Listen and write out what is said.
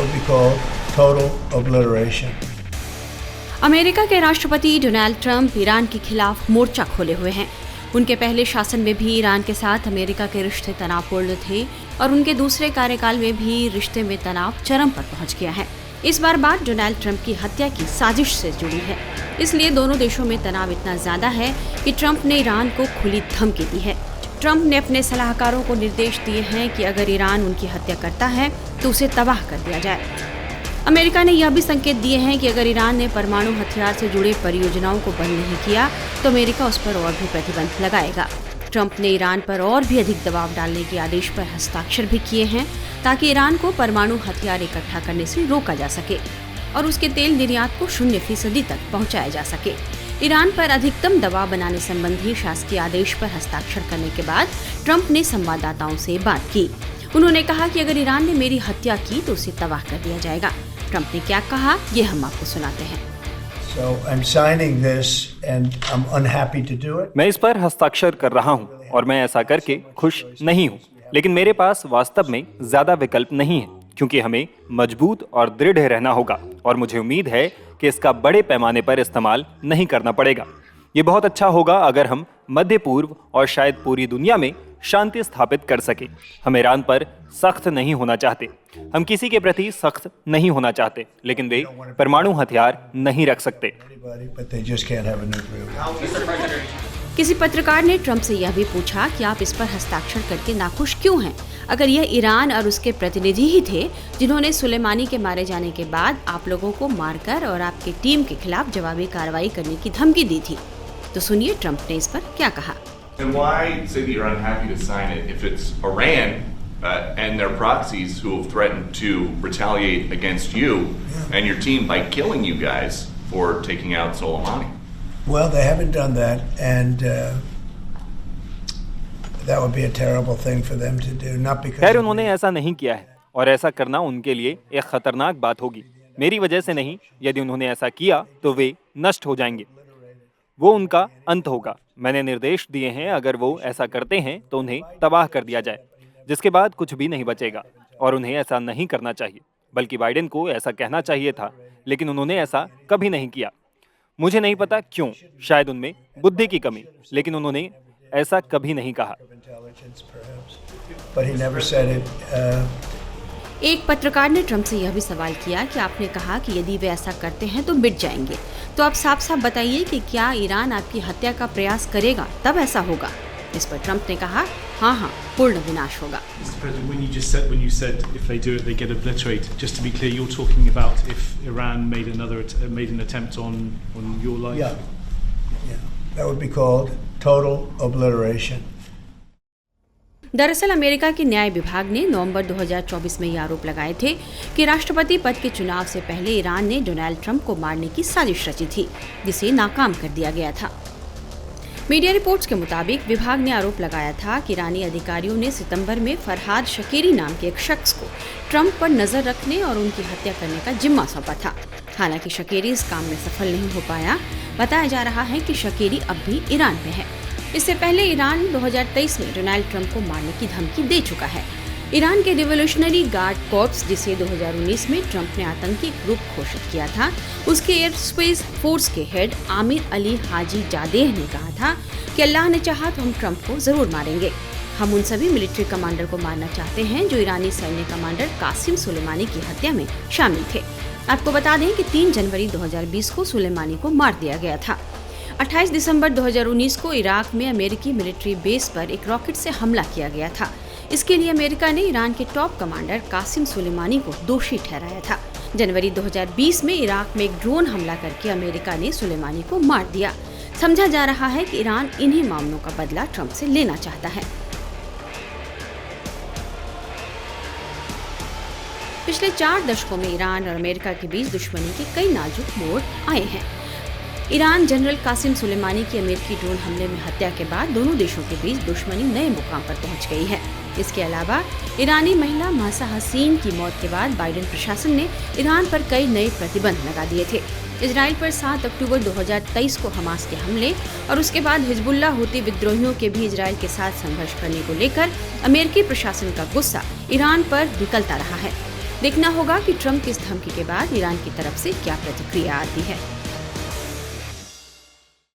would be called total obliteration. America के राष्ट्रपति Donald Trump Iran के खिलाफ मोर्चा खोले हुए हैं। उनके पहले शासन में भी ईरान के साथ अमेरिका के रिश्ते तनावपूर्ण थे और उनके दूसरे कार्यकाल में भी रिश्ते में तनाव चरम पर पहुंच गया है। इस बार बात डोनाल्ड ट्रंप की हत्या की साजिश से जुड़ी है, इसलिए दोनों देशों में तनाव इतना ज्यादा है कि ट्रंप ने ईरान को खुली धमकी दी है। ट्रंप ने अपने सलाहकारों को निर्देश दिए हैं कि अगर ईरान उनकी हत्या करता है तो उसे तबाह कर दिया जाए। अमेरिका ने यह भी संकेत दिए हैं कि अगर ईरान ने परमाणु हथियार से जुड़े परियोजनाओं को बंद नहीं किया तो अमेरिका उस पर और भी प्रतिबंध लगाएगा। ट्रंप ने ईरान पर और भी अधिक दबाव डालने के आदेश पर हस्ताक्षर भी किए हैं ताकि ईरान को परमाणु हथियार इकट्ठा करने से रोका जा सके और उसके तेल निर्यात को 0% तक पहुंचाया जा सके। ईरान पर अधिकतम दबाव बनाने संबंधी शासकीय आदेश पर हस्ताक्षर करने के बाद ट्रंप ने संवाददाताओं से बात की। उन्होंने कहा कि अगर ईरान ने मेरी हत्या की तो उसे तबाह कर दिया जाएगा। ट्रंप ने क्या कहा, ये हम आपको सुनाते हैं। So I'm signing this and I'm unhappy to do it. मैं इस पर हस्ताक्षर कर रहा हूँ और मैं ऐसा करके खुश नहीं हूँ, लेकिन मेरे पास वास्तव में ज्यादा विकल्प नहीं है क्योंकि हमें मजबूत और दृढ़ रहना होगा और मुझे उम्मीद है कि इसका बड़े पैमाने पर इस्तेमाल नहीं करना पड़ेगा। ये बहुत अच्छा होगा अगर हम मध्य पूर्व और शायद पूरी दुनिया में शांति स्थापित कर सके। हम ईरान पर सख्त नहीं होना चाहते, हम किसी के प्रति सख्त नहीं होना चाहते, लेकिन वे परमाणु हथियार नहीं रख सकते। But they just can't have a nuclear weapon. किसी पत्रकार ने ट्रंप से यह भी पूछा कि आप इस पर हस्ताक्षर करके नाखुश क्यों हैं, अगर यह ईरान और उसके प्रतिनिधि ही थे जिन्होंने सुलेमानी के मारे जाने के बाद आप लोगों को मारकर और आपकी टीम के खिलाफ जवाबी कार्रवाई करने की धमकी दी थी। तो सुनिए ट्रंप ने इस पर क्या कहा। And why say that you're unhappy to sign it if it's Iran and their proxies who have threatened to retaliate against you and your team by killing you guys for taking out Soleimani? Well, they haven't done that, and that would be a terrible thing for them to do. Not because. खैर उन्होंने ऐसा नहीं किया है और ऐसा करना उनके लिए एक खतरनाक बात होगी। मेरी वजह से नहीं, यदि उन्होंने ऐसा किया तो वे नष्ट हो जाएंगे, वो उनका अंत होगा। मैंने निर्देश दिए हैं अगर वो ऐसा करते हैं तो उन्हें तबाह कर दिया जाए, जिसके बाद कुछ भी नहीं बचेगा और उन्हें ऐसा नहीं करना चाहिए, बल्कि बाइडेन को ऐसा कहना चाहिए था, लेकिन उन्होंने ऐसा कभी नहीं किया। मुझे नहीं पता क्यों, शायद उनमें बुद्धि की कमी, लेकिन उन्होंने ऐसा कभी नहीं कहा। But he never said it. एक पत्रकार ने ट्रंप से यह भी सवाल किया कि आपने कहा कि यदि वे ऐसा करते हैं तो मिट जाएंगे, तो आप साफ साफ बताइए कि क्या ईरान आपकी हत्या का प्रयास करेगा तब ऐसा होगा। इस पर ट्रंप ने कहा, हाँ, पूर्ण विनाश होगा। When you said if they do it they get obliterated, just to be clear, you're talking about if Iran made an attempt on your life? Yeah, that would be called total obliteration. दरअसल America के न्याय विभाग ने नवंबर 2024 में ये आरोप लगाए थे कि राष्ट्रपति पद के चुनाव से पहले ईरान ने डोनाल्ड ट्रंप को मारने की साजिश रची थी, जिसे नाकाम कर दिया गया था। मीडिया रिपोर्ट्स के मुताबिक विभाग ने आरोप लगाया था कि ईरानी अधिकारियों ने सितंबर में फरहाद शकीरी नाम के एक शख्स को ट्रंप पर नजर रखने और उनकी हत्या करने का जिम्मा सौंपा था। हालांकि शकीरी इस काम में सफल नहीं हो पाया। बताया जा रहा है कि शकीरी अब भी ईरान में है। इससे पहले ईरान 2023 में डोनाल्ड ट्रंप को मारने की धमकी दे चुका है। ईरान के रिवोल्यूशनरी गार्ड कॉर्प्स, जिसे 2019 में ट्रंप ने आतंकी ग्रुप घोषित किया था, उसके एयर स्पेस फोर्स के हेड आमिर अली हाजी जादेह ने कहा था कि अल्लाह ने चाहा तो हम ट्रंप को जरूर मारेंगे। हम उन सभी मिलिट्री कमांडर को मारना चाहते हैं जो ईरानी सैन्य कमांडर कासिम सुलेमानी की हत्या में शामिल थे। आपको बता दें कि 3 जनवरी 2020 को सुलेमानी को मार दिया गया था। 28 दिसंबर 2019 को इराक में अमेरिकी मिलिट्री बेस पर एक रॉकेट से हमला किया गया था। इसके लिए अमेरिका ने ईरान के टॉप कमांडर कासिम सुलेमानी को दोषी ठहराया था। जनवरी 2020 में इराक में एक ड्रोन हमला करके अमेरिका ने सुलेमानी को मार दिया। समझा जा रहा है कि ईरान इन्हीं मामलों का बदला ट्रंप से लेना चाहता है। पिछले 4 दशकों में ईरान और अमेरिका के बीच दुश्मनी के कई नाजुक मोड़ आए हैं। ईरान जनरल कासिम सुलेमानी की अमेरिकी ड्रोन हमले में हत्या के बाद दोनों देशों के बीच दुश्मनी नए मुकाम पर पहुंच गई है। इसके अलावा ईरानी महिला महसा हसीन की मौत के बाद बाइडेन प्रशासन ने ईरान पर कई नए प्रतिबंध लगा दिए थे। इजराइल पर 7 अक्टूबर 2023 को हमास के हमले और उसके बाद हिजबुल्लाह हुती विद्रोहियों के भी इजराइल के साथ संघर्ष करने को लेकर अमेरिकी प्रशासन का गुस्सा ईरान पर निकलता रहा है। देखना होगा कि ट्रंप की इस धमकी के बाद ईरान की तरफ से क्या प्रतिक्रिया आती है।